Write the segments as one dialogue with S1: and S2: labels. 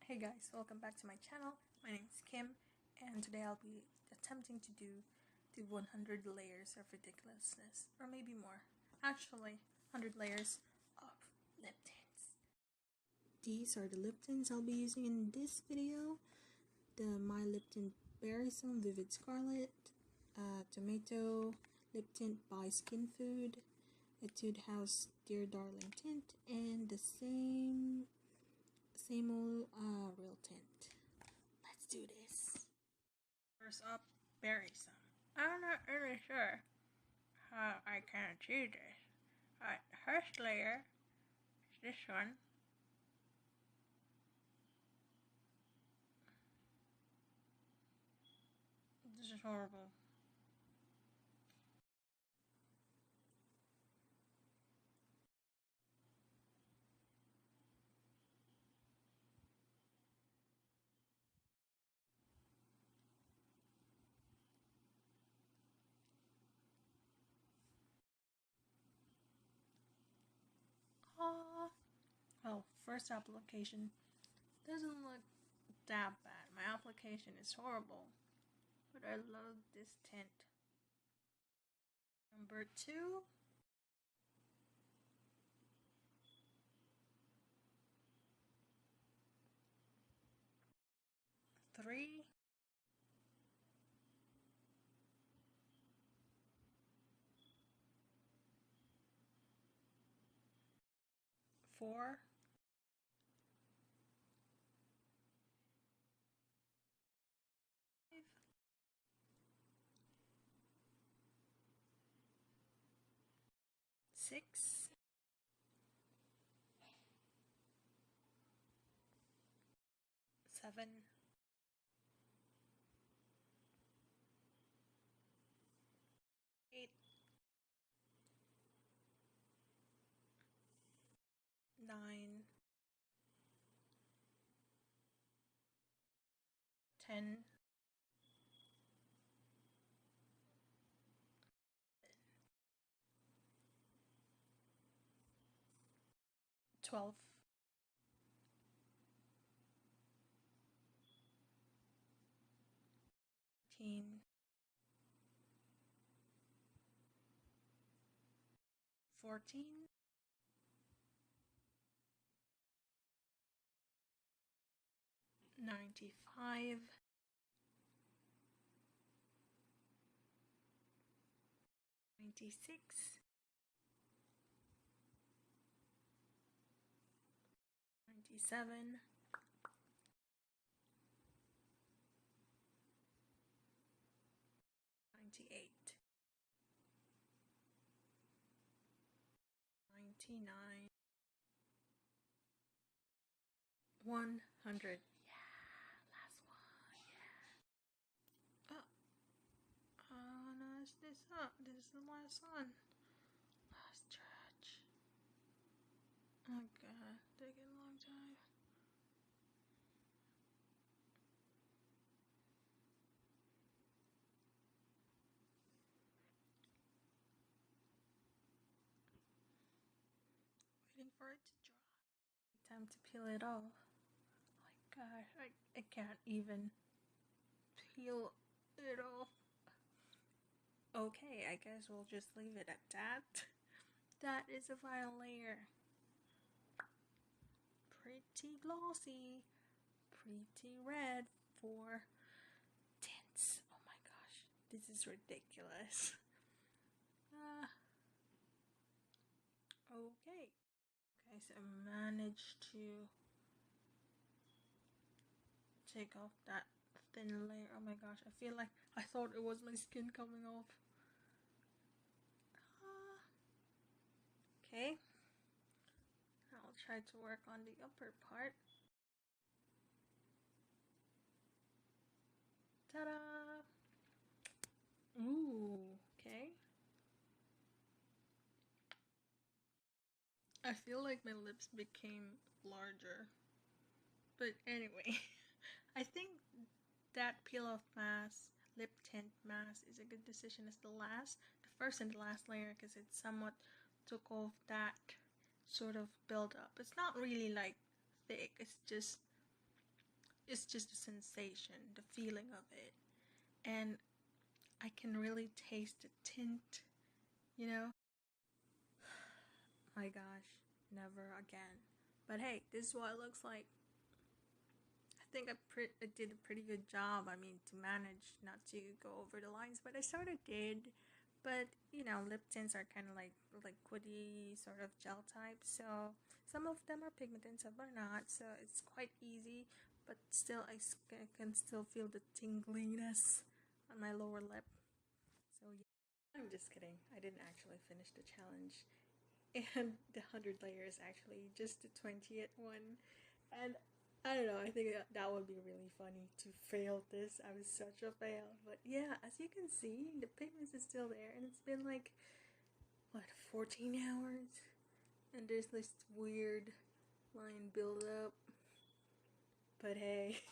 S1: Hey guys, welcome back to my channel. My name is Kim, and today I'll be attempting to do the 100 layers of ridiculousness, or maybe more. Actually, 100 layers of lip tints. These are the lip tints I'll be using in this video. The My Lip Tint Berry Some Vivid Scarlet, Tomato Lip Tint by Skin Food, Etude House Dear Darling Tint, and the same old real tint. Let's do this. First up, berry some. I'm not really sure how I can achieve this. Alright, the first layer is this one. This is horrible. Oh, first application doesn't look that bad. My application is horrible, but I love this tint. Number 2. 3. 4. 5. 6. 7. 8. 9. 10. 12. 13. 14. 95. 96. 97. 98. 99. 100. Yeah, last one. Yeah. Oh, no, it's this up. This is the last one. Last stretch. Oh god, taking a long time. Waiting for it to dry. Time to peel it off. Oh my gosh, I can't even peel it off. Okay, I guess we'll just leave it at that. That is a final layer. Pretty glossy, pretty red for tints. Oh my gosh, this is ridiculous. Okay. Okay, so I managed to take off that thin layer. Oh my gosh, I feel like I thought it was my skin coming off. Okay, I'll try to work on the upper part. Ta-da! Ooh, okay. I feel like my lips became larger. But anyway, I think that peel off mask, lip tint mask, is a good decision as the first and the last layer, because it somewhat took off that sort of build up. It's not really like thick, it's just it's just the sensation, the feeling of it. And I can really taste the tint, you know? My gosh, never again. But hey, this is what it looks like. I think I did a pretty good job. I mean, to manage not to go over the lines, but I sort of did. But you know, lip tints are kind of like liquidy sort of gel type. So some of them are pigmented, some are not. So it's quite easy. But still, I can still feel the tingliness on my lower lip. So yeah. I'm just kidding. I didn't actually finish the challenge. And the 100 layers actually, just the 20th one. And I don't know, I think that would be really funny to fail this. I was such a fail. But yeah, as you can see, the pigments is still there, and it's been like, what, 14 hours? And there's this weird line build up. But hey.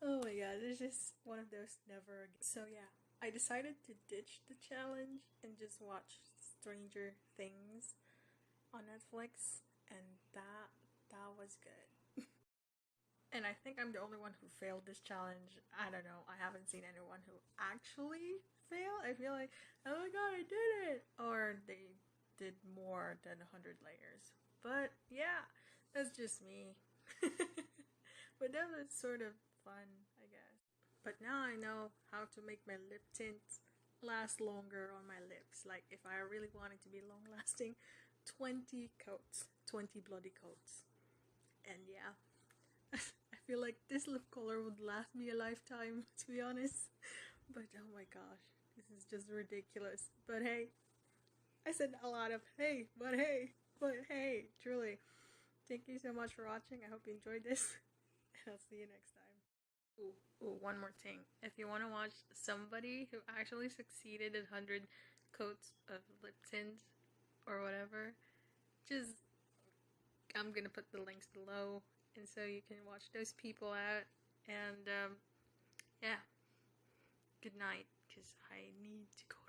S1: Oh my god, it's just one of those never again. So yeah, I decided to ditch the challenge and just watch Stranger Things on Netflix, and that was good. And I think I'm the only one who failed this challenge. I don't know. I haven't seen anyone who actually failed. I feel like, oh my god, I did it! Or they did more than 100 layers. But yeah, that's just me. But that was sort of fun, I guess. But now I know how to make my lip tint last longer on my lips. Like if I really want it to be long lasting, 20 coats, 20 bloody coats. And yeah, I feel like this lip color would last me a lifetime, to be honest. But oh my gosh, this is just ridiculous. But hey, I said a lot of hey, but hey, truly. Thank you so much for watching. I hope you enjoyed this. And I'll see you next time. Ooh, one more thing. If you want to watch somebody who actually succeeded in 100 coats of lip tint or whatever, just I'm gonna put the links below, and so you can watch those people out. And yeah, good night, because I need to go